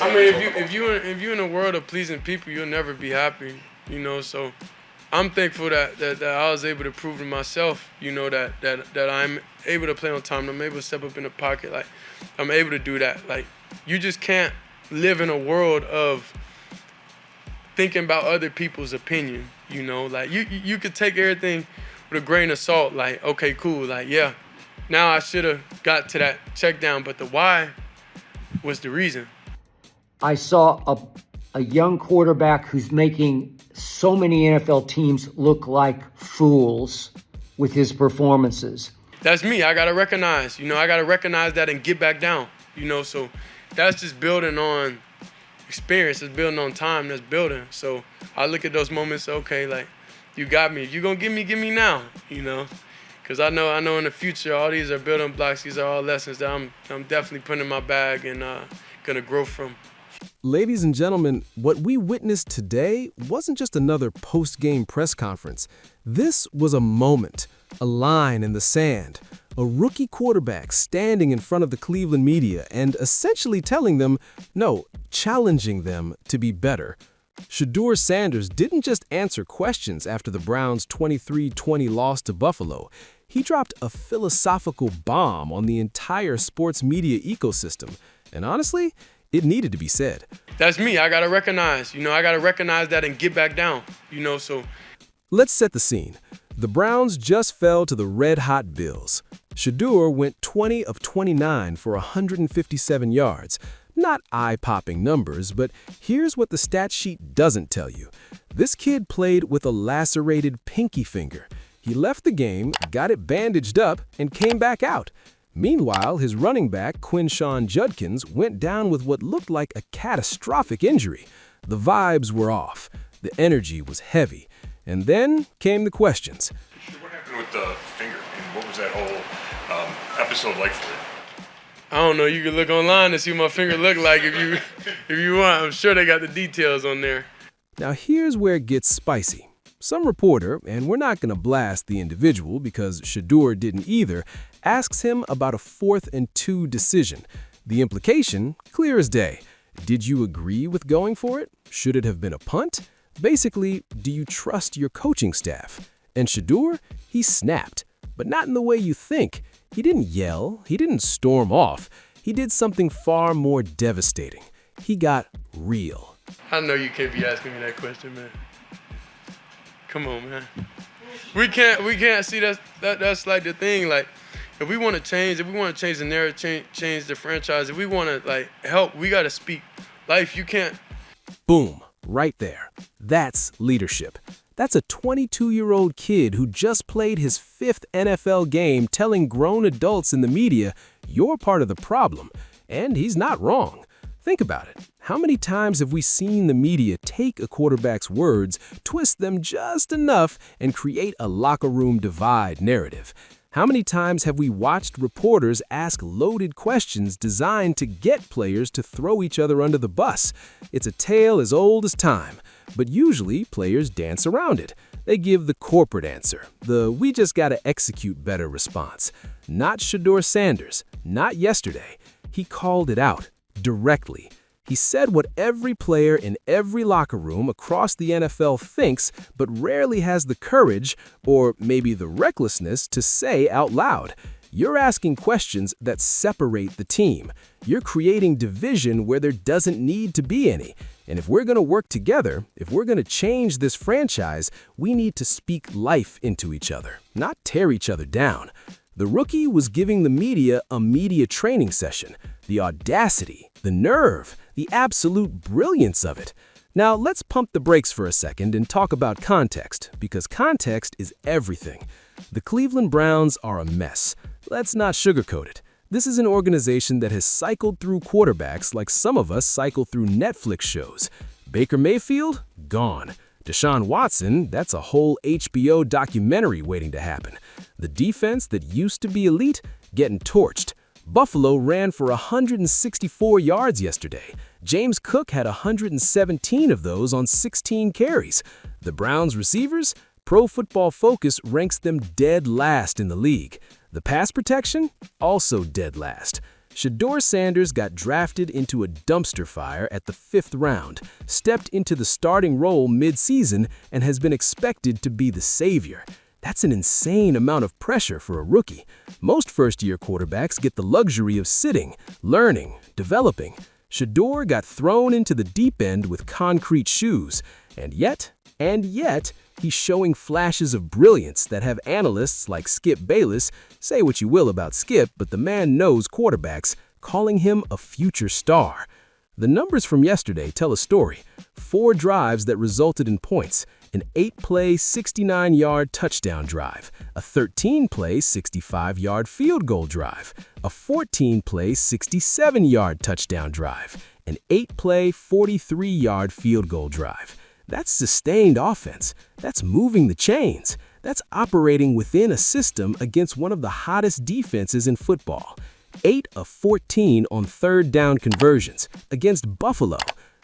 I mean, if you're in a world of pleasing people, you'll never be happy, you know. So I'm thankful that I was able to prove to myself, you know, that I'm able to play on time. I'm able to step up in the pocket. Like, I'm able to do that. Like, you just can't live in a world of thinking about other people's opinion, you know. Like, you could take everything with a grain of salt. Like, okay, cool. Like, yeah, now I should have got to that check down, but the why was the reason. I saw a young quarterback who's making so many NFL teams look like fools with his performances. That's me. I got to recognize, you know, I got to recognize that and get back down, you know. So that's just building on experience. It's building on time. That's building. So I look at those moments, okay, like, you got me. If you're going to give me now, you know. Because I know in the future, all these are building blocks. These are all lessons that I'm definitely putting in my bag and going to grow from. Ladies and gentlemen, what we witnessed today wasn't just another post-game press conference. This was a moment, a line in the sand, a rookie quarterback standing in front of the Cleveland media and essentially telling them, no, challenging them to be better. Shedeur Sanders didn't just answer questions after the Browns' 23-20 loss to Buffalo. He dropped a philosophical bomb on the entire sports media ecosystem. And honestly, it needed to be said. That's me. I got to recognize, you know, I got to recognize that and get back down, you know, so. Let's set the scene. The Browns just fell to the red-hot Bills. Shedeur went 20 of 29 for 157 yards. Not eye-popping numbers, but here's what the stat sheet doesn't tell you. This kid played with a lacerated pinky finger. He left the game, got it bandaged up, and came back out. Meanwhile, his running back, Quinshawn Judkins, went down with what looked like a catastrophic injury. The vibes were off. The energy was heavy. And then came the questions. What happened with the finger, and what was that whole episode like for you? I don't know. You can look online and see what my finger looked like if you want. I'm sure they got the details on there. Now here's where it gets spicy. Some reporter, and we're not going to blast the individual because Shedeur didn't either, asks him about a 4th and 2 decision. The implication, clear as day. Did you agree with going for it? Should it have been a punt? Basically, do you trust your coaching staff? And Shedeur, he snapped, but not in the way you think. He didn't yell, he didn't storm off. He did something far more devastating. He got real. I know you can't be asking me that question, man. Come on, man. We can't see that's like the thing. Like, if we want to change the narrative, change the franchise, if we want to like help, we got to speak life. You can't. Boom, right there. That's leadership. That's a 22-year-old kid who just played his 5th NFL game telling grown adults in the media, you're part of the problem. And he's not wrong. Think about it. How many times have we seen the media take a quarterback's words, twist them just enough, and create a locker room divide narrative? How many times have we watched reporters ask loaded questions designed to get players to throw each other under the bus? It's a tale as old as time, but usually players dance around it. They give the corporate answer, the we just gotta execute better response. Not Shedeur Sanders, not yesterday. He called it out, directly. He said what every player in every locker room across the NFL thinks, but rarely has the courage, or maybe the recklessness, to say out loud. You're asking questions that separate the team. You're creating division where there doesn't need to be any. And if we're going to work together, if we're going to change this franchise, we need to speak life into each other, not tear each other down. The rookie was giving the media a media training session. The audacity, the nerve, the absolute brilliance of it. Now, let's pump the brakes for a second and talk about context, because context is everything. The Cleveland Browns are a mess. Let's not sugarcoat it. This is an organization that has cycled through quarterbacks like some of us cycle through Netflix shows. Baker Mayfield? Gone. Deshaun Watson? That's a whole HBO documentary waiting to happen. The defense that used to be elite? Getting torched. Buffalo ran for 164 yards yesterday. James Cook had 117 of those on 16 carries. The Browns receivers? Pro Football Focus ranks them dead last in the league. The pass protection? Also dead last. Shedeur Sanders got drafted into a dumpster fire at the 5th round, stepped into the starting role mid-season, and has been expected to be the savior. That's an insane amount of pressure for a rookie. Most first-year quarterbacks get the luxury of sitting, learning, developing. Shedeur got thrown into the deep end with concrete shoes, and yet, he's showing flashes of brilliance that have analysts like Skip Bayless, say what you will about Skip, but the man knows quarterbacks, calling him a future star. The numbers from yesterday tell a story. 4 drives that resulted in points, an 8-play, 69-yard touchdown drive, a 13-play, 65-yard field goal drive, a 14-play, 67-yard touchdown drive, an 8-play, 43-yard field goal drive. That's sustained offense. That's moving the chains. That's operating within a system against one of the hottest defenses in football. 8 of 14 on third down conversions against Buffalo.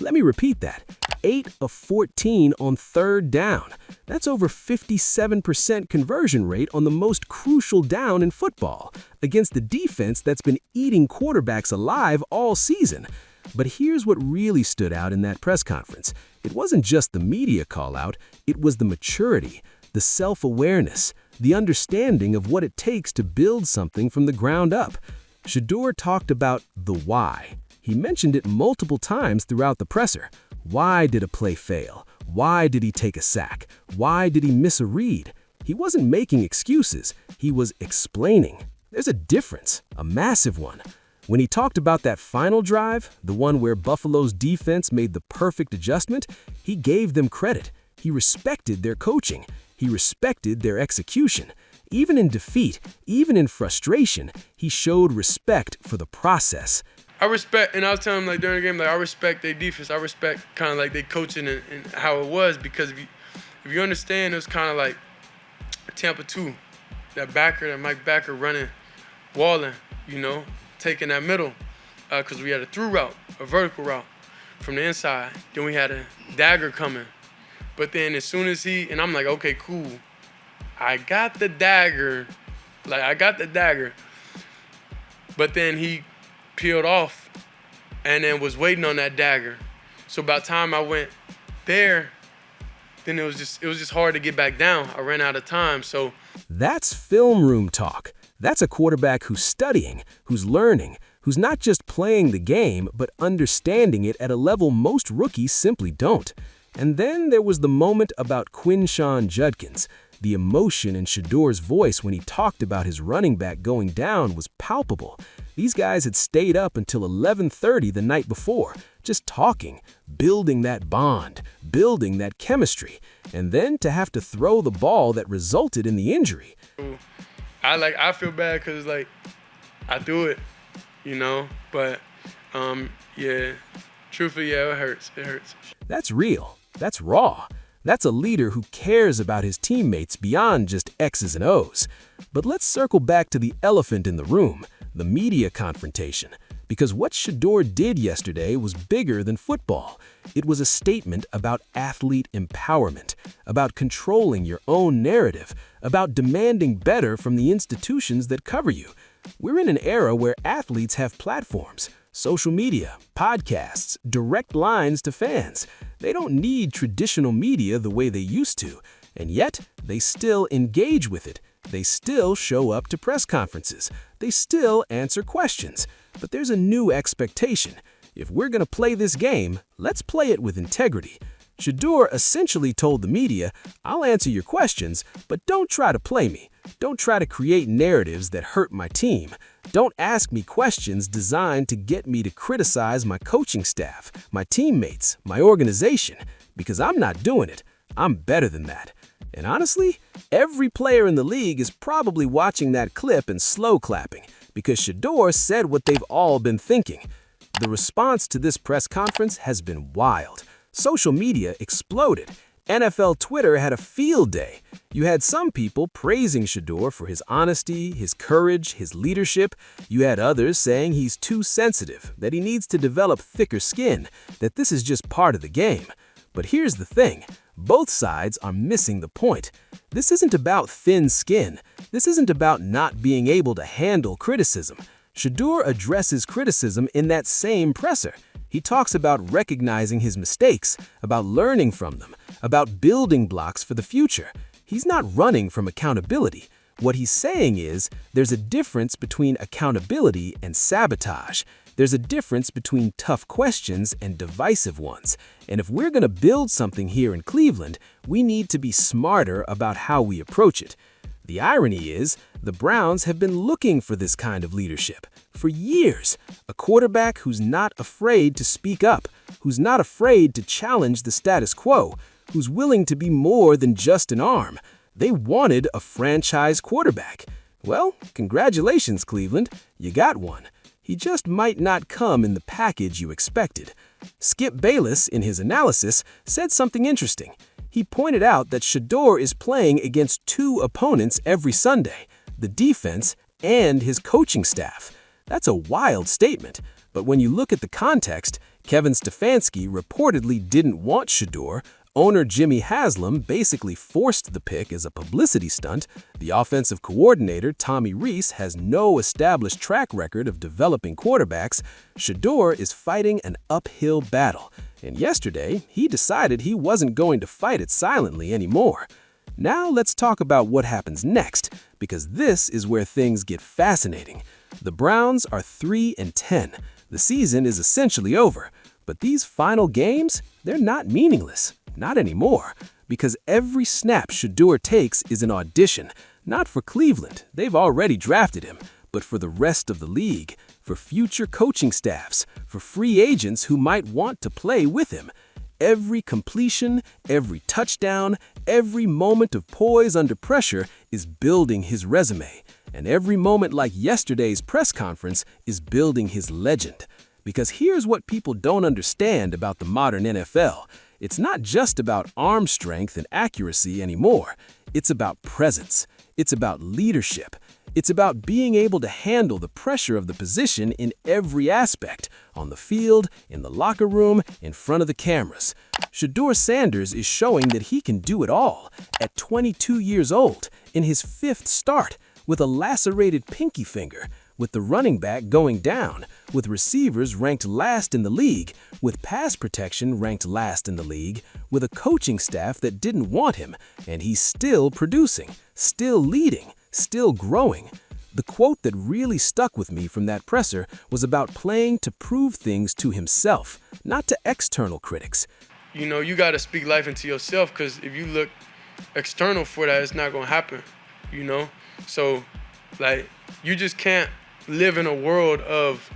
Let me repeat that. 8 of 14 on third down. That's over 57% conversion rate on the most crucial down in football against the defense that's been eating quarterbacks alive all season. But here's what really stood out in that press conference. It wasn't just the media call-out, it was the maturity, the self-awareness, the understanding of what it takes to build something from the ground up. Shedeur talked about the why. He mentioned it multiple times throughout the presser. Why did a play fail? Why did he take a sack? Why did he miss a read? He wasn't making excuses. He was explaining. There's a difference, a massive one. When he talked about that final drive, the one where Buffalo's defense made the perfect adjustment, he gave them credit. He respected their coaching. He respected their execution. Even in defeat, even in frustration, he showed respect for the process. I respect, and I was telling him like during the game, like I respect their defense. I respect kind of like their coaching and how it was, because if you understand, it was kind of like Tampa 2, that Mike Backer running, walling, taking that middle, because we had a through route, a vertical route from the inside. Then we had a dagger coming. But then as soon as and I'm like, okay, cool. I got the dagger. But then he peeled off and then was waiting on that dagger. So by the time I went there, then it was just hard to get back down. I ran out of time. So that's film room talk. That's a quarterback who's studying, who's learning, who's not just playing the game, but understanding it at a level most rookies simply don't. And then there was the moment about Quinshon Judkins. The emotion in Shedeur's voice when he talked about his running back going down was palpable. These guys had stayed up until 11:30 the night before, just talking, building that bond, building that chemistry, and then to have to throw the ball that resulted in the injury. I feel bad because like I threw it, but yeah, truthfully, yeah, it hurts. It hurts. That's real. That's raw. That's a leader who cares about his teammates beyond just X's and O's. But let's circle back to the elephant in the room, the media confrontation. Because what Shedeur did yesterday was bigger than football. It was a statement about athlete empowerment, about controlling your own narrative, about demanding better from the institutions that cover you. We're in an era where athletes have platforms, social media, podcasts, direct lines to fans. They don't need traditional media the way they used to, and yet they still engage with it. They still show up to press conferences. They still answer questions. But there's a new expectation. If we're going to play this game, let's play it with integrity. Shedeur essentially told the media, I'll answer your questions, but don't try to play me. Don't try to create narratives that hurt my team. Don't ask me questions designed to get me to criticize my coaching staff, my teammates, my organization, because I'm not doing it. I'm better than that. And honestly, every player in the league is probably watching that clip and slow clapping, because Shedeur said what they've all been thinking. The response to this press conference has been wild. Social media exploded. NFL Twitter had a field day. You had some people praising Shedeur for his honesty, his courage, his leadership. You had others saying he's too sensitive, that he needs to develop thicker skin, that this is just part of the game. But here's the thing. Both sides are missing the point. This isn't about thin skin. This isn't about not being able to handle criticism. Shedeur addresses criticism in that same presser. He talks about recognizing his mistakes, about learning from them, about building blocks for the future. He's not running from accountability. What he's saying is, there's a difference between accountability and sabotage. There's a difference between tough questions and divisive ones. And if we're going to build something here in Cleveland, we need to be smarter about how we approach it. The irony is, the Browns have been looking for this kind of leadership for years. A quarterback who's not afraid to speak up, who's not afraid to challenge the status quo, who's willing to be more than just an arm. They wanted a franchise quarterback. Well, congratulations, Cleveland. You got one. He just might not come in the package you expected. Skip Bayless, in his analysis, said something interesting. He pointed out that Shedeur is playing against two opponents every Sunday, the defense and his coaching staff. That's a wild statement, but when you look at the context, Kevin Stefanski reportedly didn't want Shedeur. Owner Jimmy Haslam basically forced the pick as a publicity stunt. The offensive coordinator, Tommy Rees, has no established track record of developing quarterbacks. Shedeur is fighting an uphill battle. And yesterday, he decided he wasn't going to fight it silently anymore. Now let's talk about what happens next, because this is where things get fascinating. The Browns are 3-10. The season is essentially over. But these final games, they're not meaningless. Not anymore, because every snap Shedeur takes is an audition, not for Cleveland, they've already drafted him, but for the rest of the league, for future coaching staffs, for free agents who might want to play with him. Every completion, every touchdown, every moment of poise under pressure is building his resume, and every moment like yesterday's press conference is building his legend. Because here's what people don't understand about the modern NFL. It's not just about arm strength and accuracy anymore. It's about presence. It's about leadership. It's about being able to handle the pressure of the position in every aspect, on the field, in the locker room, in front of the cameras. Shedeur Sanders is showing that he can do it all. At 22 years old, in his 5th start, with a lacerated pinky finger, with the running back going down, with receivers ranked last in the league, with pass protection ranked last in the league, with a coaching staff that didn't want him, and he's still producing, still leading, still growing. The quote that really stuck with me from that presser was about playing to prove things to himself, not to external critics. You know, you got to speak life into yourself, because if you look external for that, it's not going to happen, you know? So, like, you just can't live in a world of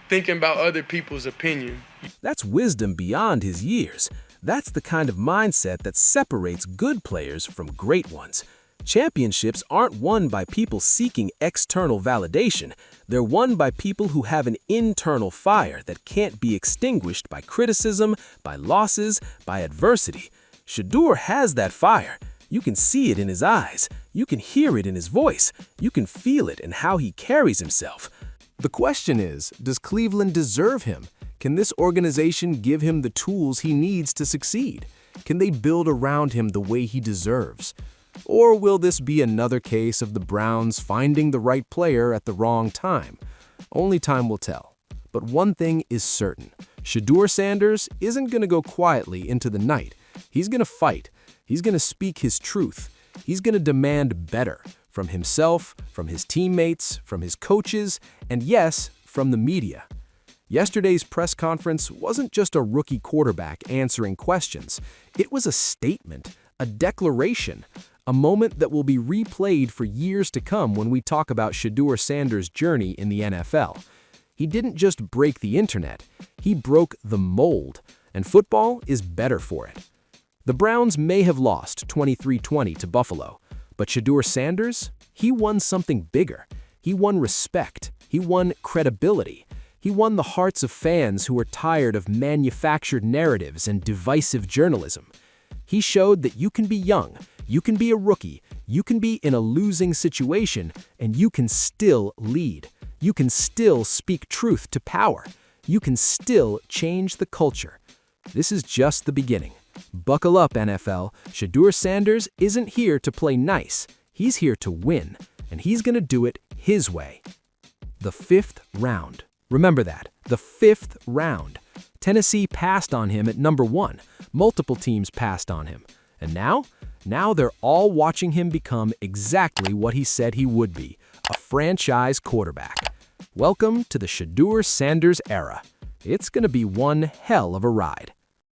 thinking about other people's opinion. That's wisdom beyond his years. That's the kind of mindset that separates good players from great ones. Championships aren't won by people seeking external validation. They're won by people who have an internal fire that can't be extinguished by criticism, by losses, by adversity. Shedeur has that fire. You can see it in his eyes. You can hear it in his voice. You can feel it in how he carries himself. The question is, does Cleveland deserve him? Can this organization give him the tools he needs to succeed? Can they build around him the way he deserves? Or will this be another case of the Browns finding the right player at the wrong time? Only time will tell. But one thing is certain. Shedeur Sanders isn't going to go quietly into the night. He's going to fight. He's going to speak his truth. He's going to demand better from himself, from his teammates, from his coaches, and yes, from the media. Yesterday's press conference wasn't just a rookie quarterback answering questions. It was a statement, a declaration, a moment that will be replayed for years to come when we talk about Shedeur Sanders' journey in the NFL. He didn't just break the internet, he broke the mold, and football is better for it. The Browns may have lost 23-20 to Buffalo, but Shedeur Sanders, he won something bigger. He won respect. He won credibility. He won the hearts of fans who are tired of manufactured narratives and divisive journalism. He showed that you can be young, you can be a rookie, you can be in a losing situation, and you can still lead. You can still speak truth to power. You can still change the culture. This is just the beginning. Buckle up, NFL. Shedeur Sanders isn't here to play nice. He's here to win, and he's going to do it his way. The 5th round. Remember that, the 5th round. Tennessee passed on him at number 1. Multiple teams passed on him. And now they're all watching him become exactly what he said he would be, a franchise quarterback. Welcome to the Shedeur Sanders era. It's going to be one hell of a ride.